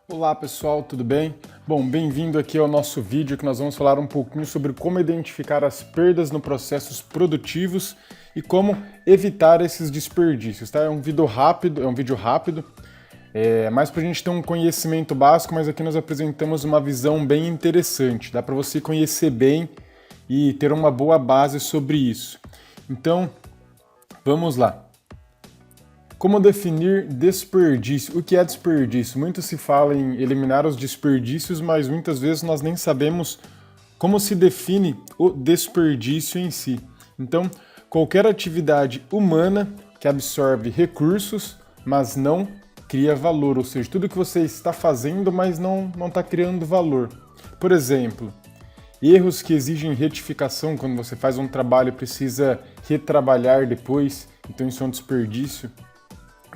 Olá pessoal, tudo bem? Bom, bem-vindo aqui ao nosso vídeo que nós vamos falar um pouquinho sobre como identificar as perdas nos processos produtivos e como evitar esses desperdícios, tá? É um vídeo rápido, mais para a gente ter um conhecimento básico, mas aqui nós apresentamos uma visão bem interessante, dá para você conhecer bem e ter uma boa base sobre isso. Então, vamos lá. Como definir desperdício? O que é desperdício? Muito se fala em eliminar os desperdícios, mas muitas vezes nós nem sabemos como se define o desperdício em si. Então, qualquer atividade humana que absorve recursos, mas não cria valor, ou seja, tudo que você está fazendo, mas não está criando valor. Por exemplo, erros que exigem retificação, quando você faz um trabalho e precisa retrabalhar depois, então isso é um desperdício.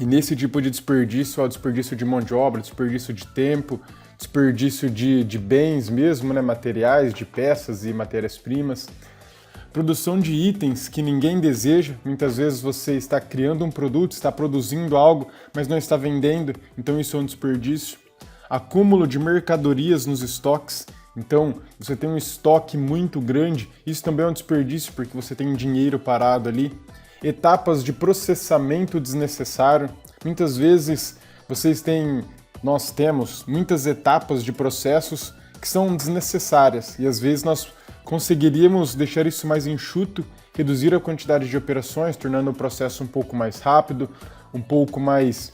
E nesse tipo de desperdício, ó, desperdício de mão de obra, desperdício de tempo, desperdício de bens mesmo, né, materiais, de peças e matérias-primas. Produção de itens que ninguém deseja, muitas vezes você está criando um produto, está produzindo algo, mas não está vendendo, então isso é um desperdício. Acúmulo de mercadorias nos estoques, então você tem um estoque muito grande, isso também é um desperdício porque você tem dinheiro parado ali. Etapas de processamento desnecessário. Muitas vezes nós temos muitas etapas de processos que são desnecessárias e às vezes nós conseguiríamos deixar isso mais enxuto, reduzir a quantidade de operações, tornando o processo um pouco mais rápido, um pouco mais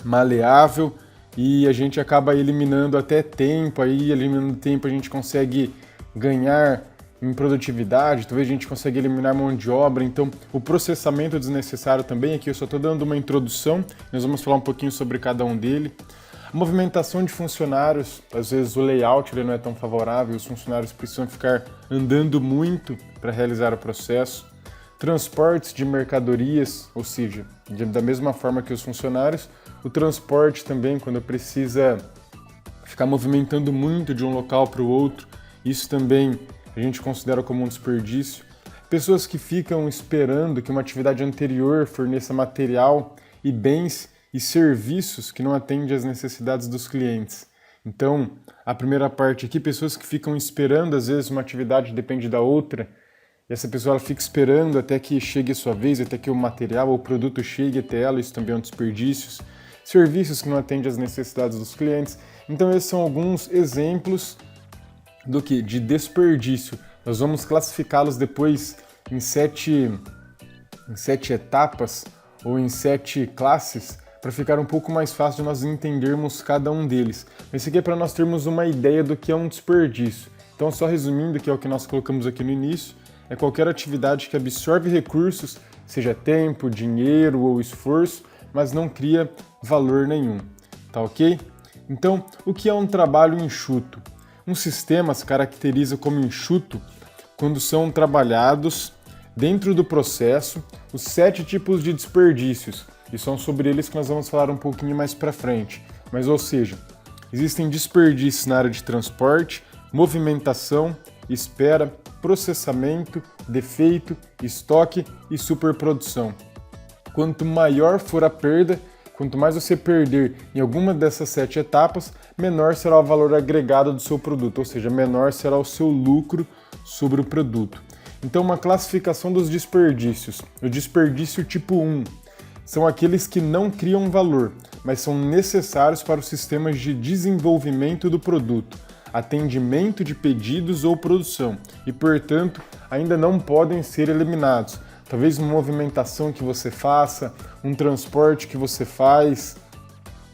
maleável e a gente acaba eliminando até tempo, aí eliminando tempo a gente consegue ganhar em produtividade, talvez a gente consiga eliminar mão de obra, então o processamento desnecessário também, aqui eu só estou dando uma introdução, nós vamos falar um pouquinho sobre cada um dele. A movimentação de funcionários, às vezes o layout ele não é tão favorável, os funcionários precisam ficar andando muito para realizar o processo. Transportes de mercadorias, ou seja, da mesma forma que os funcionários, o transporte também, quando precisa ficar movimentando muito de um local para o outro, isso também a gente considera como um desperdício. Pessoas que ficam esperando que uma atividade anterior forneça material e bens e serviços que não atendem às necessidades dos clientes. Então, a primeira parte aqui, pessoas que ficam esperando, às vezes uma atividade depende da outra, e essa pessoa ela fica esperando até que chegue a sua vez, até que o material ou o produto chegue até ela, isso também é um desperdício. Serviços que não atendem às necessidades dos clientes. Então, esses são alguns exemplos do que? De desperdício. Nós vamos classificá-los depois em sete etapas ou em 7 classes para ficar um pouco mais fácil de nós entendermos cada um deles. Mas isso aqui é para nós termos uma ideia do que é um desperdício. Então, só resumindo, que é o que nós colocamos aqui no início, é qualquer atividade que absorve recursos, seja tempo, dinheiro ou esforço, mas não cria valor nenhum. Tá ok? Então, o que é um trabalho enxuto? Um sistema se caracteriza como enxuto quando são trabalhados dentro do processo os 7 tipos de desperdícios, e são sobre eles que nós vamos falar um pouquinho mais para frente. Mas, ou seja, existem desperdícios na área de transporte, movimentação, espera, processamento, defeito, estoque e superprodução. Quanto maior for a perda, quanto mais você perder em alguma dessas 7 etapas, menor será o valor agregado do seu produto, ou seja, menor será o seu lucro sobre o produto. Então, uma classificação dos desperdícios. O desperdício tipo 1 são aqueles que não criam valor, mas são necessários para os sistemas de desenvolvimento do produto, atendimento de pedidos ou produção, e, portanto, ainda não podem ser eliminados. Talvez uma movimentação que você faça, um transporte que você faz,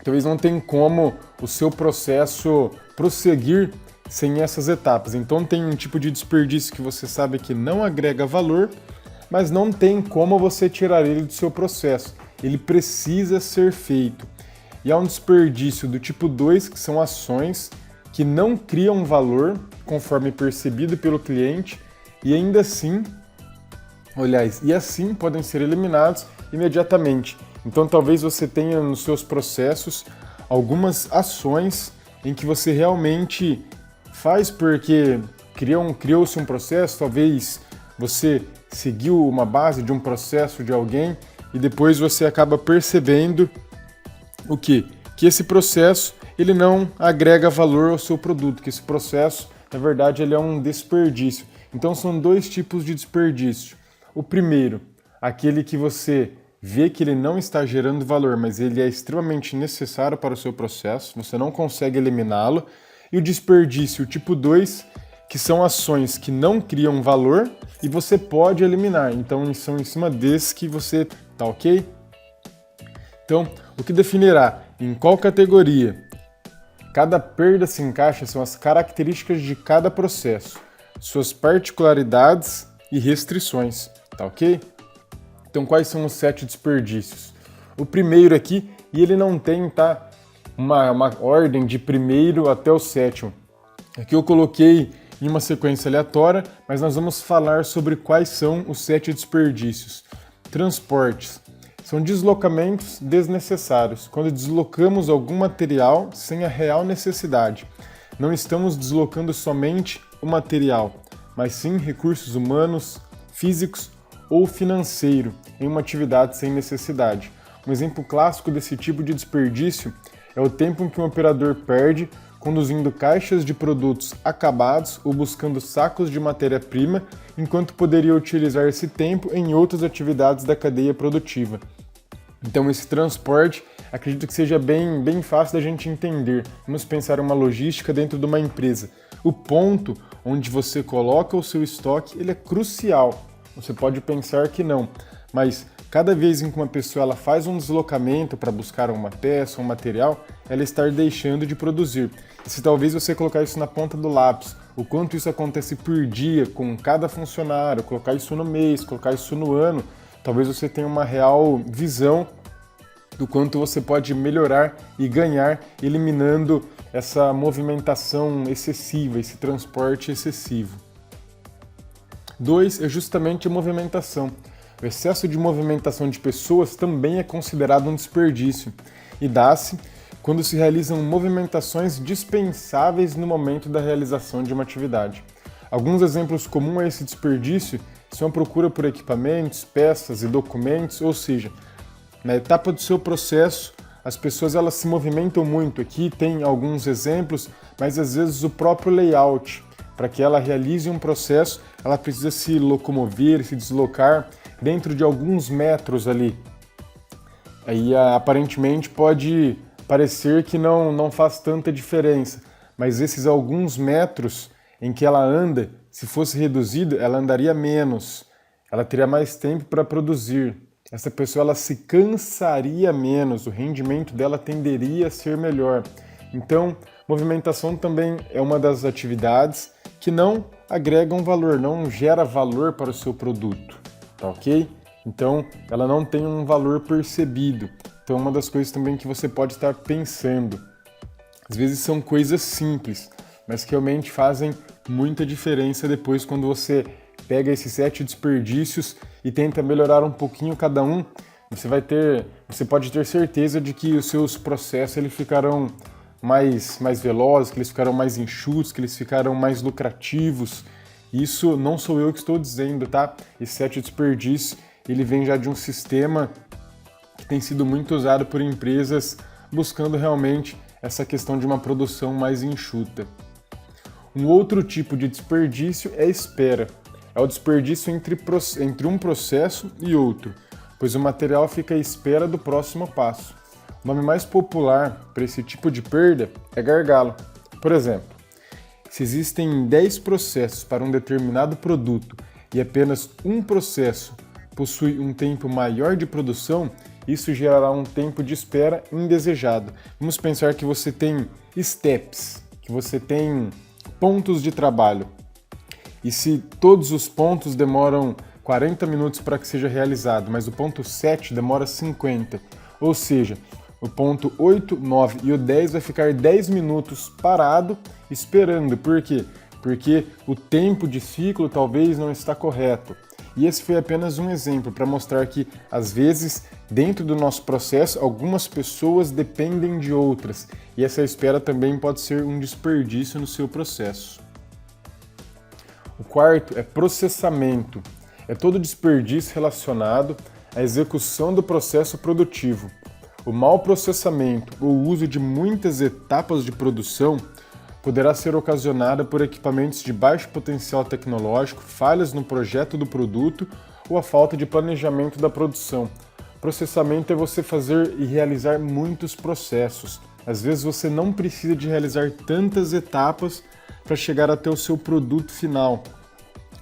talvez não tenha como o seu processo prosseguir sem essas etapas. Então tem um tipo de desperdício que você sabe que não agrega valor, mas não tem como você tirar ele do seu processo. Ele precisa ser feito. E há um desperdício do tipo 2, que são ações que não criam valor conforme percebido pelo cliente e ainda assim podem ser eliminados imediatamente. Então talvez você tenha nos seus processos algumas ações em que você realmente faz porque criou-se um processo, talvez você seguiu uma base de um processo de alguém e depois você acaba percebendo o quê? que esse processo ele não agrega valor ao seu produto, que esse processo, na verdade, ele é um desperdício. Então são dois tipos de desperdício. O primeiro, aquele que você vê que ele não está gerando valor, mas ele é extremamente necessário para o seu processo, você não consegue eliminá-lo. E o desperdício tipo 2, que são ações que não criam valor e você pode eliminar. Então são em cima desses que você tá ok? Então, o que definirá em qual categoria cada perda se encaixa são as características de cada processo, suas particularidades e restrições, tá ok? Então, quais são os 7 desperdícios? O primeiro aqui, e ele não tem, tá, uma ordem de primeiro até o sétimo. Aqui eu coloquei em uma sequência aleatória, mas nós vamos falar sobre quais são os 7 desperdícios. Transportes. São deslocamentos desnecessários, quando deslocamos algum material sem a real necessidade. Não estamos deslocando somente o material, mas sim recursos humanos, físicos ou financeiro em uma atividade sem necessidade. Um exemplo clássico desse tipo de desperdício é o tempo que um operador perde conduzindo caixas de produtos acabados ou buscando sacos de matéria-prima, enquanto poderia utilizar esse tempo em outras atividades da cadeia produtiva. Então esse transporte, acredito que seja bem fácil da gente entender. Vamos pensar uma logística dentro de uma empresa. O ponto onde você coloca o seu estoque, ele é crucial. Você pode pensar que não, mas cada vez em que uma pessoa ela faz um deslocamento para buscar uma peça, um material, ela está deixando de produzir. E se talvez você colocar isso na ponta do lápis, o quanto isso acontece por dia com cada funcionário, colocar isso no mês, colocar isso no ano, talvez você tenha uma real visão do quanto você pode melhorar e ganhar eliminando essa movimentação excessiva, esse transporte excessivo. 2 é justamente a movimentação. O excesso de movimentação de pessoas também é considerado um desperdício e dá-se quando se realizam movimentações dispensáveis no momento da realização de uma atividade. Alguns exemplos comuns a esse desperdício são a procura por equipamentos, peças e documentos, ou seja, na etapa do seu processo, as pessoas elas se movimentam muito. Aqui tem alguns exemplos, mas às vezes o próprio layout, para que ela realize um processo, ela precisa se locomover, se deslocar dentro de alguns metros ali. Aí aparentemente pode parecer que não faz tanta diferença, mas esses alguns metros em que ela anda, se fosse reduzido, ela andaria menos, ela teria mais tempo para produzir. Essa pessoa ela se cansaria menos, o rendimento dela tenderia a ser melhor. Então, movimentação também é uma das atividades que não agregam valor, não gera valor para o seu produto, tá ok? Então, ela não tem um valor percebido. Então, uma das coisas também que você pode estar pensando. Às vezes são coisas simples, mas que realmente fazem muita diferença depois quando você pega esses 7 desperdícios e tenta melhorar um pouquinho cada um, você pode ter certeza de que os seus processos eles ficarão mais velozes, que eles ficarão mais enxutos, que eles ficarão mais lucrativos. Isso não sou eu que estou dizendo, tá? Esse 7 desperdício, ele vem já de um sistema que tem sido muito usado por empresas buscando realmente essa questão de uma produção mais enxuta. Um outro tipo de desperdício é a espera. É o desperdício entre um processo e outro, pois o material fica à espera do próximo passo. O nome mais popular para esse tipo de perda é gargalo. Por exemplo, se existem 10 processos para um determinado produto e apenas um processo possui um tempo maior de produção, isso gerará um tempo de espera indesejado. Vamos pensar que você tem steps, que você tem pontos de trabalho. E se todos os pontos demoram 40 minutos para que seja realizado, mas o ponto 7 demora 50, ou seja, o ponto 8, 9 e o 10 vai ficar 10 minutos parado esperando. Por quê? Porque o tempo de ciclo talvez não está correto. E esse foi apenas um exemplo para mostrar que, às vezes, dentro do nosso processo, algumas pessoas dependem de outras, e essa espera também pode ser um desperdício no seu processo. O quarto é processamento. É todo desperdício relacionado à execução do processo produtivo. O mau processamento ou uso de muitas etapas de produção poderá ser ocasionada por equipamentos de baixo potencial tecnológico, falhas no projeto do produto ou a falta de planejamento da produção. Processamento é você fazer e realizar muitos processos. Às vezes você não precisa de realizar tantas etapas para chegar até o seu produto final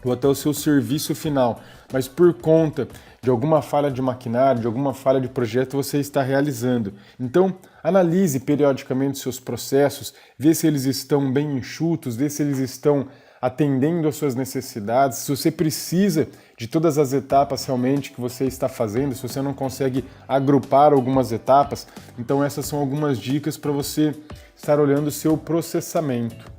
ou até o seu serviço final, mas por conta de alguma falha de maquinário, de alguma falha de projeto você está realizando. Então, analise periodicamente seus processos, vê se eles estão bem enxutos, vê se eles estão atendendo às suas necessidades, se você precisa de todas as etapas realmente que você está fazendo, se você não consegue agrupar algumas etapas. Então essas são algumas dicas para você estar olhando o seu processamento.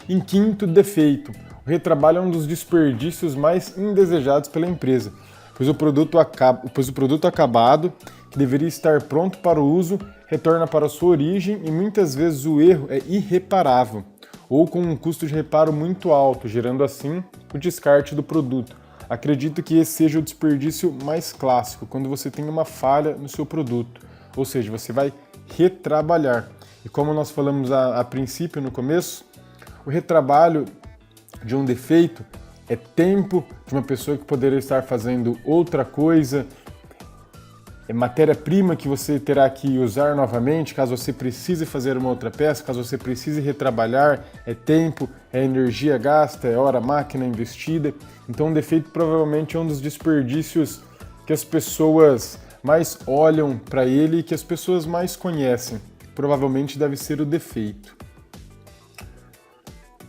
Em quinto, defeito. O retrabalho é um dos desperdícios mais indesejados pela empresa, pois o produto acabado, que deveria estar pronto para o uso, retorna para a sua origem e muitas vezes o erro é irreparável, ou com um custo de reparo muito alto, gerando assim o descarte do produto. Acredito que esse seja o desperdício mais clássico, quando você tem uma falha no seu produto, ou seja, você vai retrabalhar. E como nós falamos a princípio, no começo, o retrabalho de um defeito é tempo de uma pessoa que poderia estar fazendo outra coisa, é matéria-prima que você terá que usar novamente caso você precise fazer uma outra peça, caso você precise retrabalhar, é tempo, é energia gasta, é hora máquina investida. Então o defeito provavelmente é um dos desperdícios que as pessoas mais olham para ele e que as pessoas mais conhecem. Provavelmente deve ser o defeito.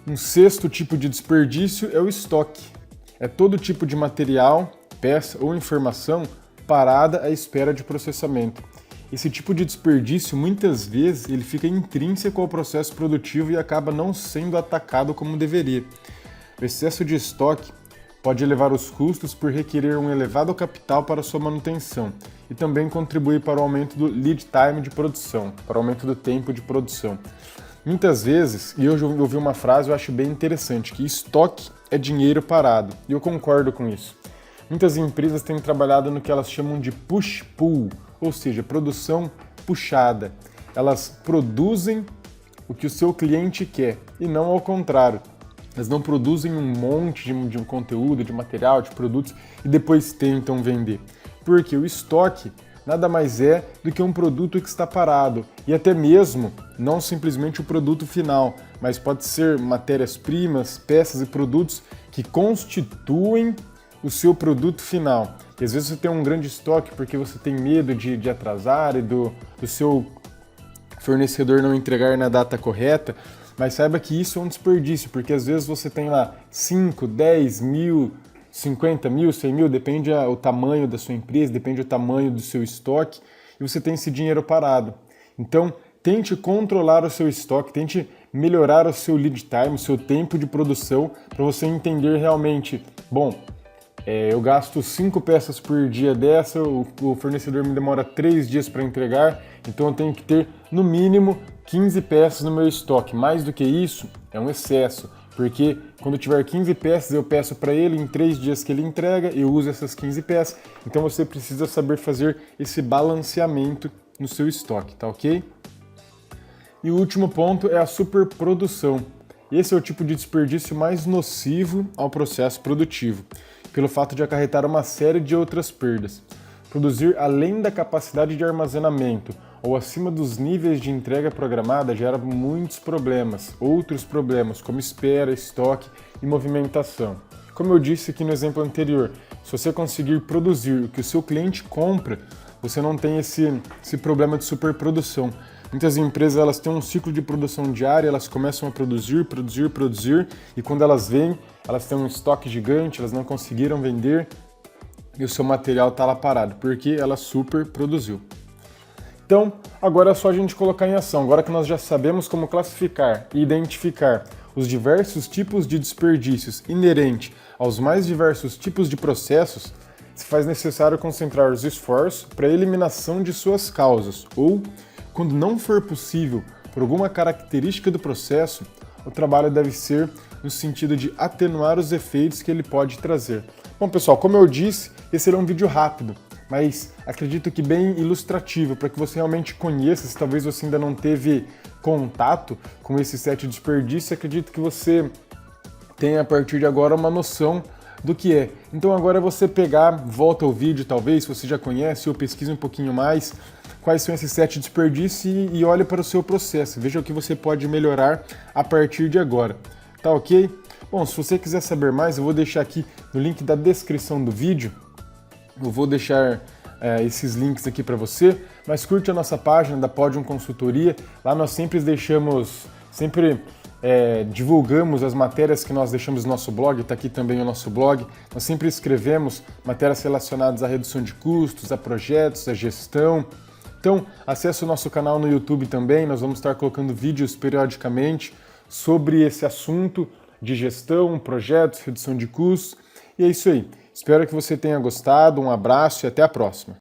Um sexto tipo de desperdício é o estoque. É todo tipo de material, peça ou informação parada à espera de processamento. Esse tipo de desperdício, muitas vezes, ele fica intrínseco ao processo produtivo e acaba não sendo atacado como deveria. O excesso de estoque pode elevar os custos por requerer um elevado capital para sua manutenção e também contribuir para o aumento do lead time de produção, para o aumento do tempo de produção. Muitas vezes, e eu já ouvi uma frase eu acho bem interessante, que estoque é dinheiro parado, e eu concordo com isso. Muitas empresas têm trabalhado no que elas chamam de push-pull, ou seja, produção puxada. Elas produzem o que o seu cliente quer e não ao contrário. Elas não produzem um monte de um conteúdo, de material, de produtos e depois tentam vender. Porque o estoque nada mais é do que um produto que está parado e até mesmo não simplesmente o produto final, mas pode ser matérias-primas, peças e produtos que constituem o seu produto final. E às vezes você tem um grande estoque porque você tem medo de atrasar e do seu fornecedor não entregar na data correta, mas saiba que isso é um desperdício, porque às vezes você tem lá 5, 10 mil, 50 mil, 100 mil, depende o tamanho da sua empresa, depende do tamanho do seu estoque, e você tem esse dinheiro parado. Então, tente controlar o seu estoque, tente melhorar o seu lead time, o seu tempo de produção, para você entender realmente, bom, eu gasto 5 peças por dia dessa, o fornecedor me demora 3 dias para entregar, então eu tenho que ter no mínimo 15 peças no meu estoque. Mais do que isso, é um excesso, porque quando eu tiver 15 peças eu peço para ele, em 3 dias que ele entrega, eu uso essas 15 peças, então você precisa saber fazer esse balanceamento no seu estoque, tá ok? E o último ponto é a superprodução. Esse é o tipo de desperdício mais nocivo ao processo produtivo, pelo fato de acarretar uma série de outras perdas. Produzir além da capacidade de armazenamento ou acima dos níveis de entrega programada gera muitos problemas, outros problemas como espera, estoque e movimentação. Como eu disse aqui no exemplo anterior, se você conseguir produzir o que o seu cliente compra, você não tem esse problema de superprodução. Muitas empresas elas têm um ciclo de produção diária, elas começam a produzir, e quando elas vêm, elas têm um estoque gigante, elas não conseguiram vender e o seu material está lá parado, porque ela superproduziu. Então, agora é só a gente colocar em ação. Agora que nós já sabemos como classificar e identificar os diversos tipos de desperdícios inerentes aos mais diversos tipos de processos, se faz necessário concentrar os esforços para a eliminação de suas causas, ou, quando não for possível por alguma característica do processo, o trabalho deve ser no sentido de atenuar os efeitos que ele pode trazer. Bom, pessoal, como eu disse, esse é um vídeo rápido, mas acredito que bem ilustrativo, para que você realmente conheça, se talvez você ainda não teve contato com esse set de desperdício, acredito que você tenha a partir de agora uma noção do que é. Então agora é você pegar, volta ao vídeo talvez, se você já conhece, ou pesquisa um pouquinho mais, quais são esses 7 desperdícios e olhe para o seu processo, veja o que você pode melhorar a partir de agora. Tá ok? Bom, se você quiser saber mais, eu vou deixar aqui no link da descrição do vídeo, eu vou deixar esses links aqui para você, mas curte a nossa página da Podium Consultoria, lá nós sempre divulgamos as matérias que nós deixamos no nosso blog, está aqui também o nosso blog, nós sempre escrevemos matérias relacionadas à redução de custos, a projetos, a gestão. Então, acesse o nosso canal no YouTube também, nós vamos estar colocando vídeos periodicamente sobre esse assunto de gestão, projetos, redução de custos. E é isso aí. Espero que você tenha gostado, um abraço e até a próxima.